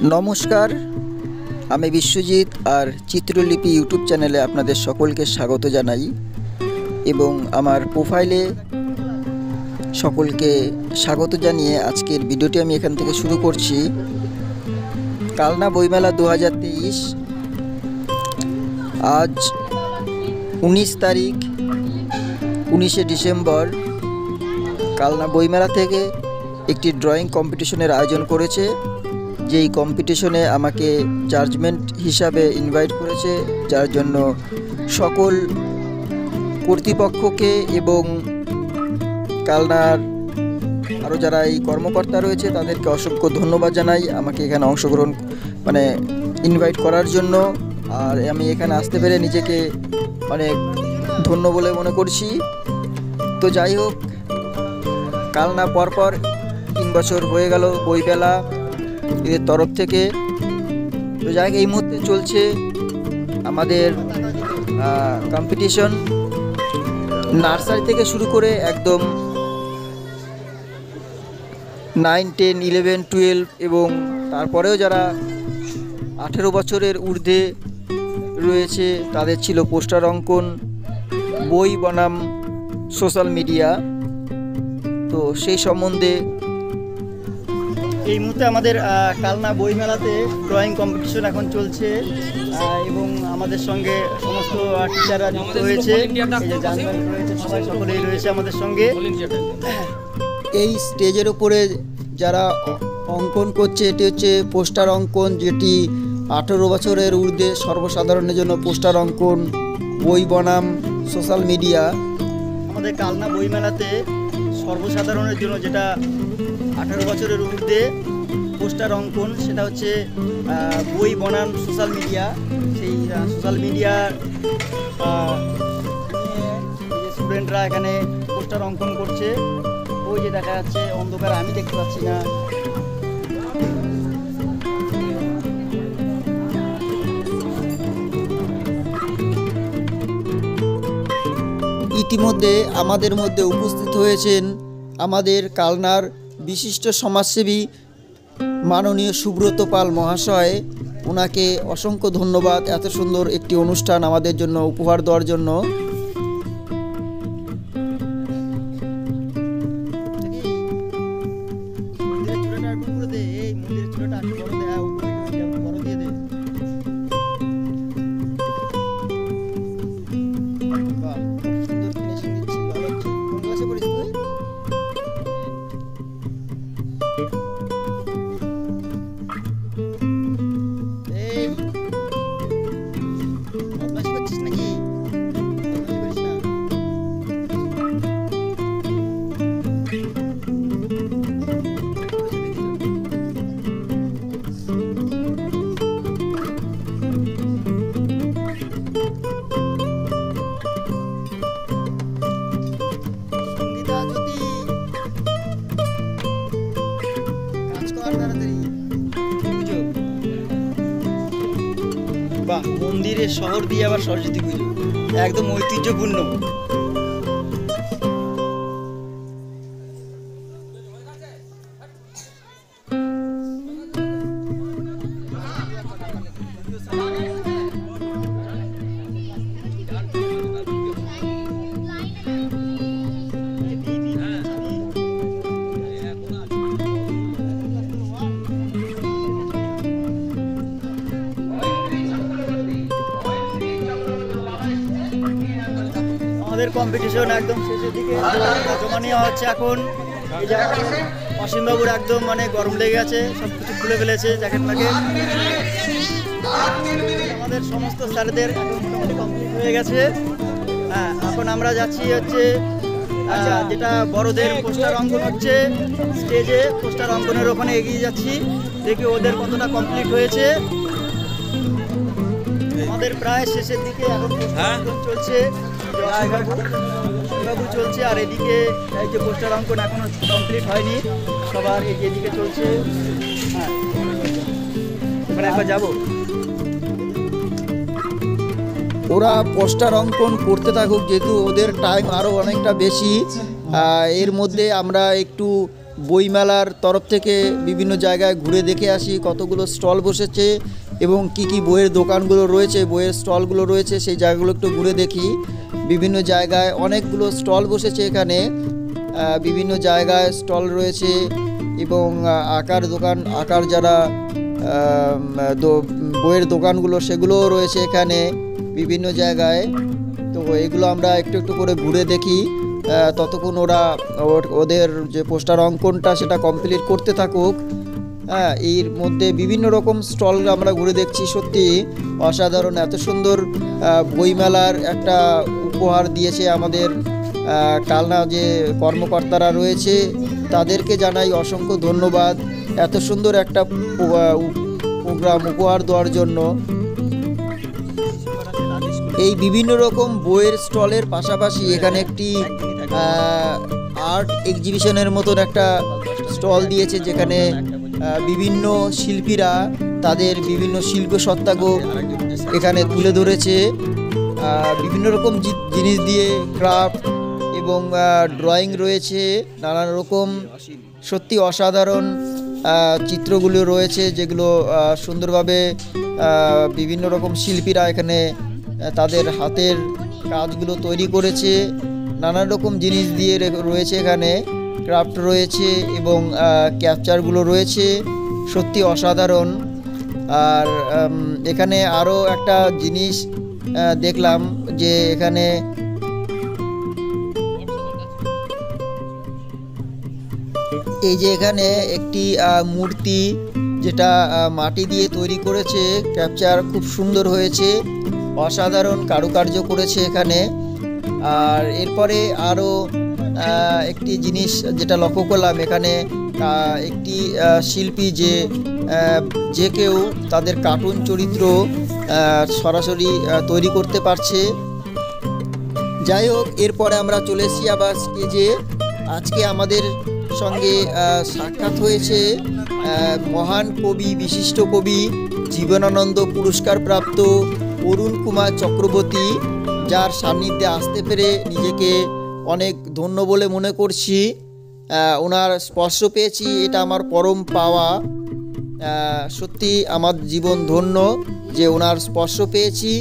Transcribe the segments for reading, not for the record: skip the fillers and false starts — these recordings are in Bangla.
নমস্কার, আমি বিশ্বজিৎ আর চিত্রলিপি ইউটিউব চ্যানেলে আপনাদের সকলকে স্বাগত জানাই এবং আমার প্রোফাইলে সকলকে স্বাগত জানিয়ে আজকের ভিডিওটি আমি এখান থেকে শুরু করছি। কালনা বইমেলা 2023 আজ 19 তারিখ 19শে ডিসেম্বর কালনা বইমেলা থেকে একটি ড্রয়িং কম্পিটিশনের আয়োজন করেছে। যেই কম্পিটিশনে আমাকে জাজমেন্ট হিসাবে ইনভাইট করেছে, যার জন্য সকল কর্তৃপক্ষকে এবং কালনার আরও যারা এই কর্মকর্তা রয়েছে তাদেরকে অসংখ্য ধন্যবাদ জানাই আমাকে এখানে অংশগ্রহণ ইনভাইট করার জন্য। আর আমি এখানে আসতে পেরে নিজেকে অনেক ধন্য বলে মনে করছি। তো যাই হোক, কালনা পরপর 3 বছর হয়ে গেল বইমেলা এর তরফ থেকে। তো যাই হোক, এই মুহূর্তে চলছে আমাদের কম্পিটিশন, নার্সারি থেকে শুরু করে একদম 9, 10, 11, 12 এবং তারপরেও যারা 18 বছরের ঊর্ধ্বে রয়েছে তাদের ছিল পোস্টার অঙ্কন, বই বনাম সোশ্যাল মিডিয়া। তো সেই সম্বন্ধে এই মুহূর্তে আমাদের কালনা বইমেলাতে ড্রয়িং কম্পিটিশন এখন চলছে এবং আমাদের সঙ্গে সমস্ত টিচাররা যুক্ত হয়েছে, এই যে জানবেন রয়েছে, সবাই সকলেই রয়েছে আমাদের সঙ্গে। এই স্টেজের উপরে যারা অঙ্কন করছে এটি হচ্ছে পোস্টার অঙ্কন, যেটি 18 বছরের ঊর্ধ্বে সর্বসাধারণের জন্য পোস্টার অঙ্কন, বই বনাম সোশ্যাল মিডিয়া। আমাদের কালনা বইমেলাতে সর্বসাধারণের জন্য যেটা 18 বছরের ঊর্ধ্বে পোস্টার অঙ্কন, সেটা হচ্ছে বই বনাম সোশ্যাল মিডিয়া। সেই সোশ্যাল মিডিয়ার স্টুডেন্টরা এখানে পোস্টার অঙ্কন করছে। ওই যে দেখা যাচ্ছে অন্ধকার, আমি দেখতে পাচ্ছি না। ইতিমধ্যে আমাদের মধ্যে উপস্থিত হয়েছেন আমাদের কালনার বিশিষ্ট সমাজসেবী মাননীয় সুব্রত পাল মহাশয়। ওনাকে অসংখ্য ধন্যবাদ এত সুন্দর একটি অনুষ্ঠান আমাদের জন্য উপহার দেওয়ার জন্য। বাহ, মন্দিরের শহর দিয়ে আবার সরস্বতী পুজো, একদম ঐতিহ্যপূর্ণ। আমাদের কম্পিটিশন একদম শেষের দিকে জমা নেওয়া হচ্ছে এখন। এই যে অসীমবাবুর একদম গরম লেগে গেছে, সব কিছু খুলে ফেলেছে জ্যাকেট ম্যাকেট। আমাদের সমস্ত স্যারদের মোটামুটি কমপ্লিট হয়ে গেছে। হ্যাঁ, এখন আমরা যাচ্ছি হচ্ছে যেটা বড়দের পোস্টার অঙ্কন হচ্ছে, স্টেজে পোস্টার অঙ্কনের ওখানে এগিয়ে যাচ্ছি, দেখি ওদের কতটা কমপ্লিট হয়েছে। আমাদের প্রায় শেষের দিকে এখন চলছে, বাবু চলছে, আর এদিকে এই যে পোস্টার অঙ্কন এখনো কমপ্লিট হয়নি, সবার এদিকে চলছে। হ্যাঁ, ওখানে একবার যাবো। ওরা পোস্টার অঙ্কন করতে থাকুক, যেহেতু ওদের টাইম আরও অনেকটা বেশি। এর মধ্যে আমরা একটু বইমেলার তরফ থেকে বিভিন্ন জায়গায় ঘুরে দেখে আসি কতগুলো স্টল বসেছে এবং কি কি বইয়ের দোকানগুলো রয়েছে, বইয়ের স্টলগুলো রয়েছে, সেই জায়গাগুলো একটু ঘুরে দেখি। বিভিন্ন জায়গায় অনেকগুলো স্টল বসেছে এখানে, বিভিন্ন জায়গায় স্টল রয়েছে এবং আঁকার যারা বইয়ের দোকানগুলো সেগুলোও রয়েছে এখানে বিভিন্ন জায়গায়। তো এগুলো আমরা একটু একটু করে ঘুরে দেখি ততক্ষণ ওদের যে পোস্টার অঙ্কনটা সেটা কমপ্লিট করতে থাকুক। এর মধ্যে বিভিন্ন রকম স্টল আমরা ঘুরে দেখছি। সত্যি অসাধারণ, এত সুন্দর বইমেলার একটা উপহার দিয়েছে আমাদের কালনা যে কর্মকর্তারা রয়েছে, তাদেরকে জানাই অসংখ্য ধন্যবাদ এত সুন্দর একটা প্রোগ্রাম উপহার দেওয়ার জন্য। এই বিভিন্ন রকম বইয়ের স্টলের পাশাপাশি এখানে একটি আর্ট এক্সিবিশনের মতন একটা স্টল দিয়েছে, যেখানে বিভিন্ন শিল্পীরা তাদের বিভিন্ন শিল্প সত্তাকে এখানে তুলে ধরেছে। বিভিন্ন রকম জিনিস দিয়ে ক্রাফট এবং ড্রয়িং রয়েছে, নানান রকম সত্যি অসাধারণ চিত্রগুলো রয়েছে, যেগুলো সুন্দরভাবে বিভিন্ন রকম শিল্পীরা এখানে তাদের হাতের কাজগুলো তৈরি করেছে। নানান রকম জিনিস দিয়ে রয়েছে, এখানে ক্রাফট রয়েছে এবং ক্যাপচারগুলো রয়েছে, সত্যি অসাধারণ। আর এখানে আরও একটা জিনিস দেখলাম যে এখানে এই যে এখানে একটি মূর্তি যেটা মাটি দিয়ে তৈরি করেছে, ক্যাপচার খুব সুন্দর হয়েছে, অসাধারণ কারুকার্য করেছে এখানে। আর এরপরে আরও একটি জিনিস যেটা লক্ষ্য করলাম, এখানে একটি শিল্পী যে কেউ তাদের কার্টুন চরিত্র সরাসরি তৈরি করতে পারছে। যাই হোক, এরপরে আমরা চলে এসেছি আবার স্টেজে। আজকে আমাদের সঙ্গে সাক্ষাৎ হয়েছে মহান কবি, বিশিষ্ট কবি, জীবনানন্দ পুরস্কার প্রাপ্ত অরুণ কুমার চক্রবর্তী, যার সান্নিধ্যে আসতে পেরে নিজেকে অনেক ধন্য বলে মনে করছি। ওনার স্পর্শ পেয়েছি, এটা আমার পরম পাওয়া। সত্যি আমার জীবন ধন্য যে ওনার স্পর্শ পেয়েছি।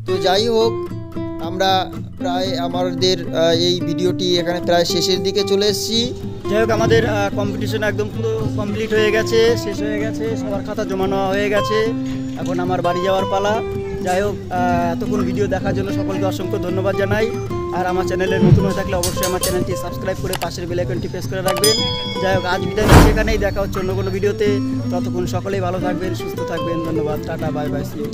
তো যাই হোক, আমরা প্রায় আমাদের এই ভিডিওটি এখানে প্রায় শেষের দিকে চলে এসেছি। যাই হোক, আমাদের কম্পিটিশন একদম পুরো কমপ্লিট হয়ে গেছে, শেষ হয়ে গেছে, সবার খাতা জমা নেওয়া হয়ে গেছে। এখন আমার বাড়ি যাওয়ার পালা। যাই হোক, এতক্ষণ ভিডিও দেখার জন্য সকলকে অসংখ্য ধন্যবাদ জানাই। আর আমার চ্যানেলে নতুন হয়ে থাকলে অবশ্যই আমার চ্যানেলটি সাবস্ক্রাইব করে পাশের বেল আইকনটি প্রেস করে রাখবেন। যাই হোক, আজ বিদায় নিচ্ছি, এখানেই দেখা হচ্ছে অন্য কোনো ভিডিওতে। ততক্ষণ সকলেই ভালো থাকবেন, সুস্থ থাকবেন। ধন্যবাদ, tata, bye bye, see you.